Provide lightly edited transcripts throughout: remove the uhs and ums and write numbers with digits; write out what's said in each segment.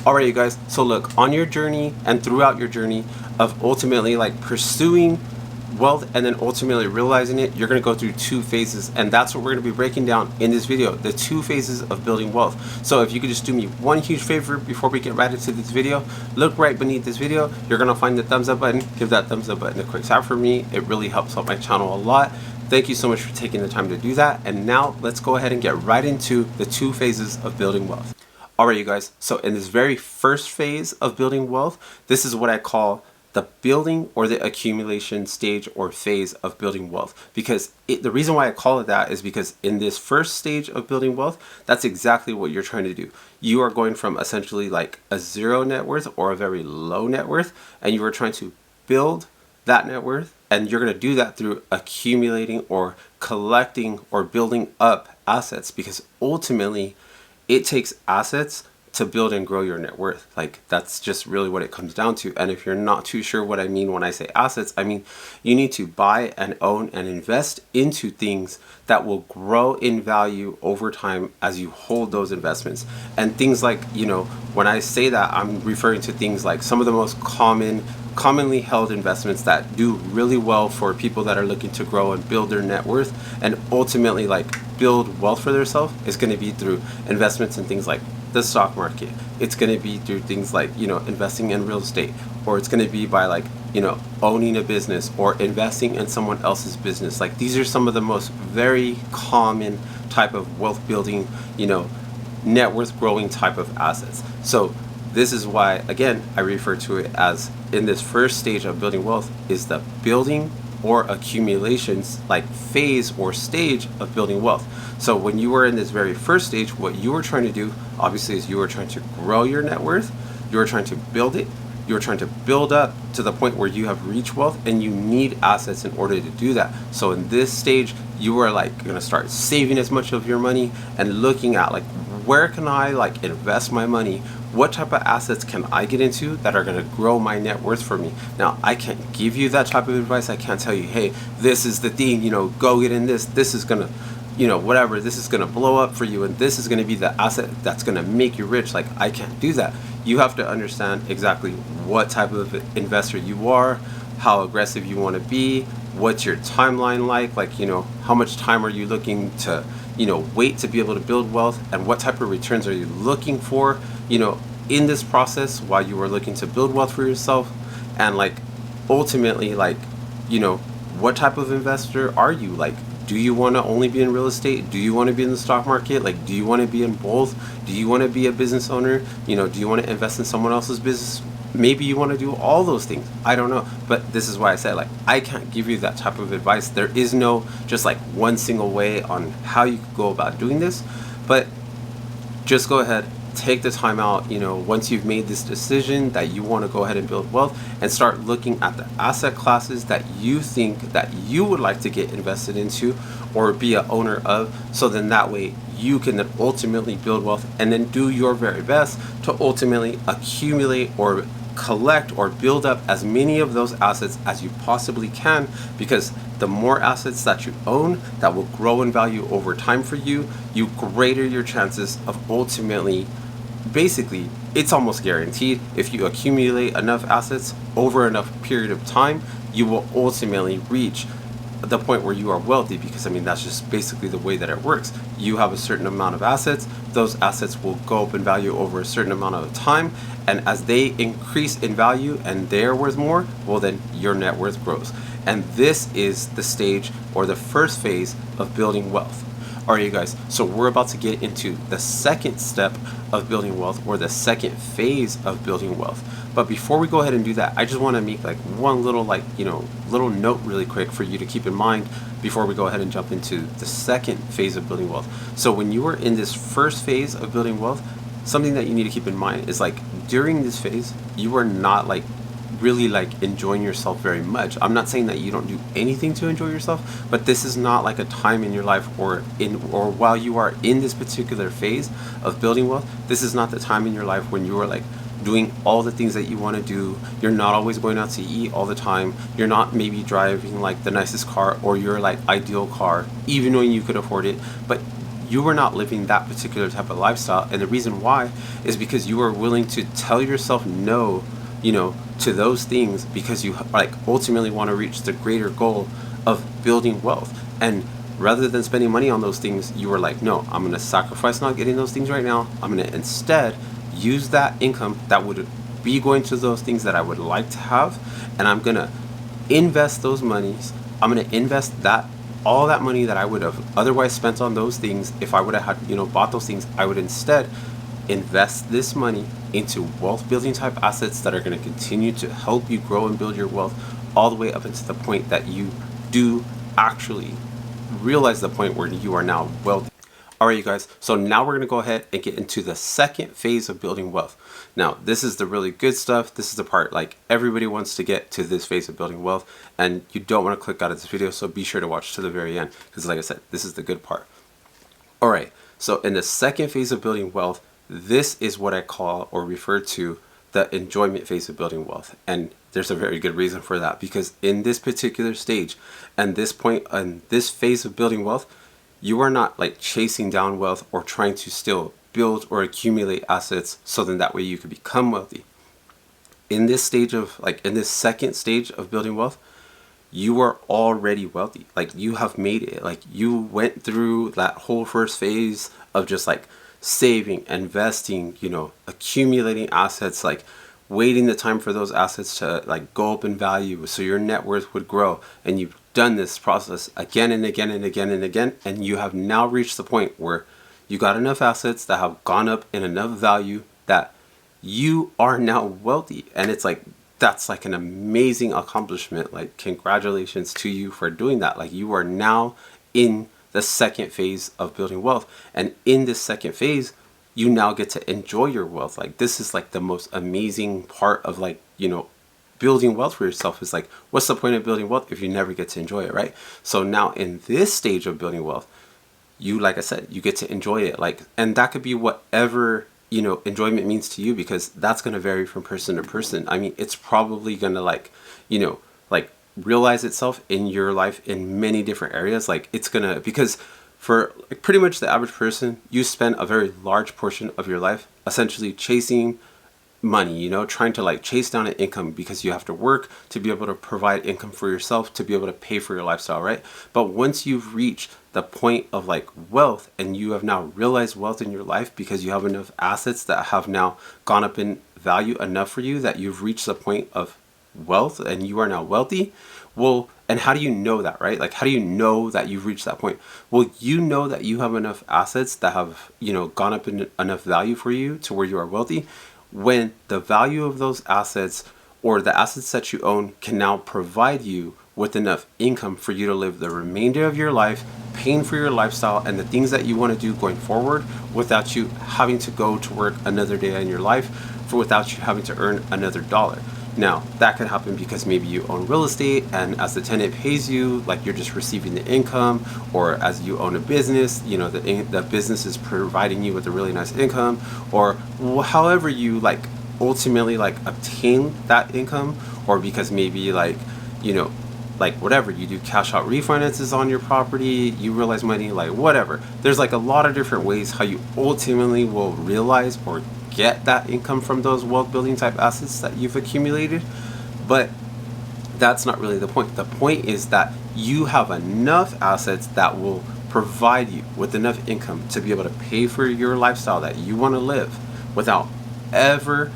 Alright, you guys, so look, on your journey and throughout your journey of ultimately like pursuing wealth and then ultimately realizing it, you're going to go through two phases, and that's what we're going to be breaking down in this video, the two phases of building wealth. So if you could just do me one huge favor before we get right into this video, look right beneath this video. You're going to find the thumbs up button. Give that thumbs up button a quick tap for me. It really helps out my channel a lot. Thank you so much for taking the time to do that. And now let's go ahead and get right into the two phases of building wealth. Alright, you guys, so in this very first phase of building wealth, this is what I call the building or the accumulation stage or phase of building wealth. Because the reason why I call it that is because in this first stage of building wealth, that's exactly what you're trying to do. You are going from essentially like a zero net worth or a very low net worth, and you are trying to build that net worth, and you're going to do that through accumulating or collecting or building up assets, because ultimately it takes assets to build and grow your net worth. Like, that's just really what it comes down to. And if you're not too sure what I mean when I say assets, I mean you need to buy and own and invest into things that will grow in value over time as you hold those investments. And things like, when I say that, I'm referring to things like some of the most commonly held investments that do really well for people that are looking to grow and build their net worth and ultimately like build wealth for themselves is going to be through investments in things like the stock market. It's going to be through things like, investing in real estate, or it's going to be by like, owning a business or investing in someone else's business. Like, these are some of the most very common type of wealth building, net worth growing type of assets. So this is why, again, I refer to it as, in this first stage of building wealth, is the building or accumulations like phase or stage of building wealth. So when you were in this very first stage, what you were trying to do, obviously, is you were trying to grow your net worth. You were trying to build it. You were trying to build up to the point where you have reached wealth, and you need assets in order to do that. So in this stage, you are like going to start saving as much of your money and looking at like, where can I like invest my money? What type of assets can I get into that are going to grow my net worth for me? Now, I can't give you that type of advice. I can't tell you, hey, this is the thing, go get in this. This is going to, whatever, this is going to blow up for you, and this is going to be the asset that's going to make you rich. Like, I can't do that. You have to understand exactly what type of investor you are, how aggressive you want to be, what's your timeline like, how much time are you looking to, wait to be able to build wealth, and what type of returns are you looking for, in this process while you are looking to build wealth for yourself. And like, ultimately, like, what type of investor are you? Like, do you want to only be in real estate? Do you want to be in the stock market? Like, do you want to be in both? Do you want to be a business owner? Do you want to invest in someone else's business? Maybe you want to do all those things. I don't know. But this is why I said, like, I can't give you that type of advice. There is no just like one single way on how you could go about doing this. But just go ahead, take the time out, once you've made this decision that you want to go ahead and build wealth, and start looking at the asset classes that you think that you would like to get invested into or be a owner of. So then that way you can then ultimately build wealth, and then do your very best to ultimately accumulate or collect or build up as many of those assets as you possibly can, because the more assets that you own that will grow in value over time for you, you greater your chances of ultimately, basically, it's almost guaranteed, if you accumulate enough assets over enough period of time, you will ultimately reach the point where you are wealthy. Because that's just basically the way that it works. You have a certain amount of assets, those assets will go up in value over a certain amount of time, and as they increase in value and they're worth more, well, then your net worth grows. And this is the stage or the first phase of building wealth. Alright, you guys, so we're about to get into the second step of building wealth, or the second phase of building wealth. But before we go ahead and do that, I just want to make like one little little note really quick for you to keep in mind before we go ahead and jump into the second phase of building wealth. So when you are in this first phase of building wealth, something that you need to keep in mind is like, during this phase, you are not like really like enjoying yourself very much. I'm not saying that you don't do anything to enjoy yourself, but this is not like a time in your life or while you are in this particular phase of building wealth, this is not the time in your life when you are like doing all the things that you want to do. You're not always going out to eat all the time. You're not maybe driving like the nicest car or your like ideal car, even when you could afford it. But you were not living that particular type of lifestyle. And the reason why is because you are willing to tell yourself no, to those things, because you like ultimately want to reach the greater goal of building wealth. And rather than spending money on those things, you were like, no, I'm going to sacrifice not getting those things right now. I'm going to instead use that income that would be going to those things that I would like to have, and I'm going to invest those monies. I'm going to invest all that money that I would have otherwise spent on those things. If I would have had, bought those things, I would instead invest this money into wealth building type assets that are going to continue to help you grow and build your wealth all the way up into the point that you do actually realize the point where you are now wealthy. All right, you guys, so now we're going to go ahead and get into the second phase of building wealth. Now, this is the really good stuff. This is the part like everybody wants to get to, this phase of building wealth, and you don't want to click out of this video, so be sure to watch to the very end, because like I said, this is the good part. All right, so in the second phase of building wealth, this is what I call or refer to the enjoyment phase of building wealth. And there's a very good reason for that, because in this particular stage and this point and this phase of building wealth, you are not like chasing down wealth or trying to still build or accumulate assets so then that way you could become wealthy. In this stage of in this second stage of building wealth, you are already wealthy. Like, you have made it. Like, you went through that whole first phase of just like saving, investing, accumulating assets, like waiting the time for those assets to like go up in value so your net worth would grow. And you've done this process again and again and again and again, and you have now reached the point where you got enough assets that have gone up in enough value that you are now wealthy. And it's like, that's like an amazing accomplishment. Like, congratulations to you for doing that. Like, you are now in the second phase of building wealth, and in this second phase you now get to enjoy your wealth. Like, this is like the most amazing part of building wealth for yourself. Is like, what's the point of building wealth if you never get to enjoy it, right? So now in this stage of building wealth, you, like I said, you get to enjoy it. Like, and that could be whatever enjoyment means to you, because that's going to vary from person to person. I mean, it's probably going to realize itself in your life in many different areas. Like, it's gonna, because for like pretty much the average person, you spend a very large portion of your life essentially chasing money, trying to like chase down an income, because you have to work to be able to provide income for yourself, to be able to pay for your lifestyle, right? But once you've reached the point of like wealth, and you have now realized wealth in your life because you have enough assets that have now gone up in value enough for you that you've reached the point of wealth and you are now wealthy. Well, and how do you know that, right? Like, how do you know that you've reached that point? Well, you know that you have enough assets that have gone up in enough value for you to where you are wealthy, when the value of those assets or the assets that you own can now provide you with enough income for you to live the remainder of your life, paying for your lifestyle and the things that you want to do going forward, without you having to go to work another day in your life, without you having to earn another dollar. Now, that could happen because maybe you own real estate, and as the tenant pays you, like, you're just receiving the income, or as you own a business, the business is providing you with a really nice income, or however you like ultimately like obtain that income, or because maybe whatever, you do cash out refinances on your property, you realize money, like whatever. There's like a lot of different ways how you ultimately will realize or get that income from those wealth building type assets that you've accumulated. But that's not really the point. The point is that you have enough assets that will provide you with enough income to be able to pay for your lifestyle that you want to live, without ever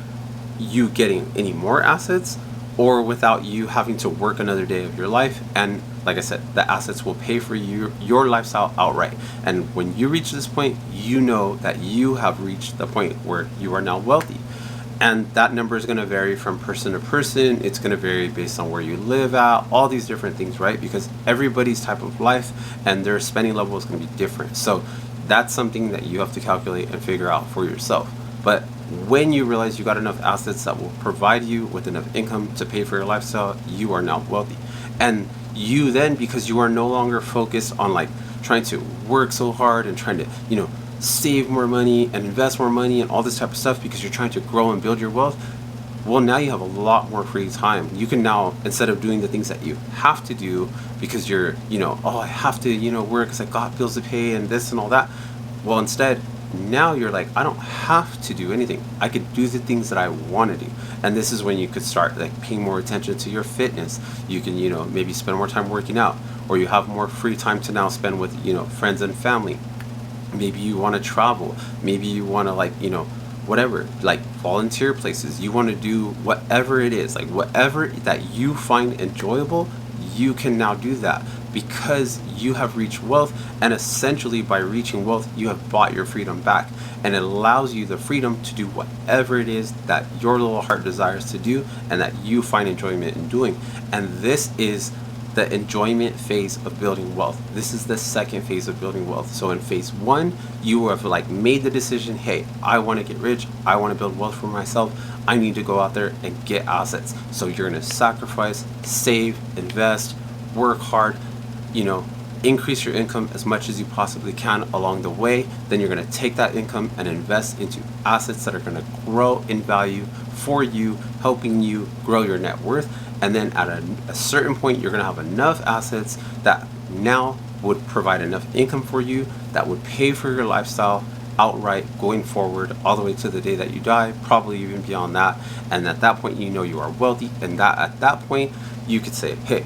you getting any more assets, or without you having to work another day of your life. And like I said, the assets will pay for your lifestyle outright. And when you reach this point, you know that you have reached the point where you are now wealthy. And that number is going to vary from person to person. It's going to vary based on where you live at, all these different things, right? Because everybody's type of life and their spending level is going to be different. So that's something that you have to calculate and figure out for yourself. But when you realize you got enough assets that will provide you with enough income to pay for your lifestyle, you are now wealthy. And you then, because you are no longer focused on like trying to work so hard and trying to, save more money and invest more money and all this type of stuff, because you're trying to grow and build your wealth, well, now you have a lot more free time. You can now, instead of doing the things that you have to do because you're, I have to, work because I got bills to pay and this and all that, Well, instead, now you're like, I don't have to do anything. I could do the things that I want to do. And this is when you could start like paying more attention to your fitness. You can, maybe spend more time working out, or you have more free time to now spend with, friends and family. Maybe you want to travel. Maybe you want to whatever, like volunteer places. You want to do whatever it is, like whatever that you find enjoyable, you can now do that because you have reached wealth. And essentially by reaching wealth, you have bought your freedom back, and it allows you the freedom to do whatever it is that your little heart desires to do and that you find enjoyment in doing. And this is the enjoyment phase of building wealth. This is the second phase of building wealth. So in phase 1, you have like made the decision, hey, I want to get rich, I want to build wealth for myself, I need to go out there and get assets. So you're going to sacrifice, save, invest, work hard, increase your income as much as you possibly can along the way. Then you're going to take that income and invest into assets that are going to grow in value for you, helping you grow your net worth. And then at a certain point, you're going to have enough assets that now would provide enough income for you that would pay for your lifestyle outright going forward all the way to the day that you die, probably even beyond that. And at that point, you are wealthy, and that at that point you could say, hey,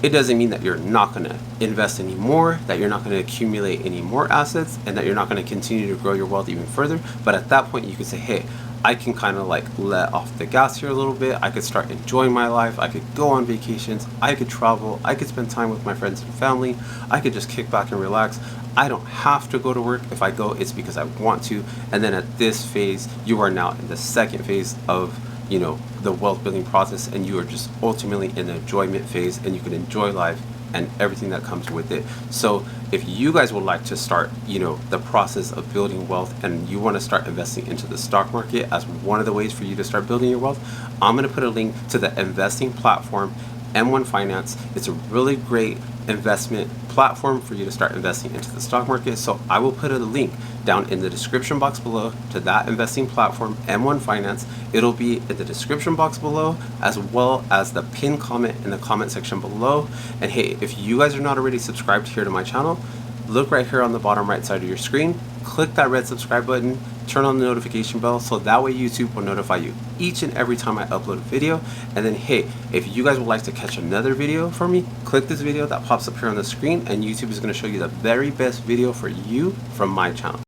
it doesn't mean that you're not going to invest any more, that you're not going to accumulate any more assets, and that you're not going to continue to grow your wealth even further. But at that point, you could say, hey, I can kind of like let off the gas here a little bit. I could start enjoying my life. I could go on vacations. I could travel. I could spend time with my friends and family. I could just kick back and relax. I don't have to go to work. If I go, it's because I want to. And then at this phase, you are now in the second phase of the wealth building process, and you are just ultimately in the enjoyment phase, and you can enjoy life and everything that comes with it. So if you guys would like to start the process of building wealth, and you want to start investing into the stock market as one of the ways for you to start building your wealth, I'm going to put a link to the investing platform M1 Finance. It's a really great investment platform for you to start investing into the stock market. So I will put a link down in the description box below to that investing platform, M1 Finance. It'll be in the description box below, as well as the pinned comment in the comment section below. And hey, if you guys are not already subscribed here to my channel, look right here on the bottom right side of your screen, click that red subscribe button, turn on the notification bell, so that way YouTube will notify you each and every time I upload a video. And then hey, if you guys would like to catch another video from me, click this video that pops up here on the screen, and YouTube is going to show you the very best video for you from my channel.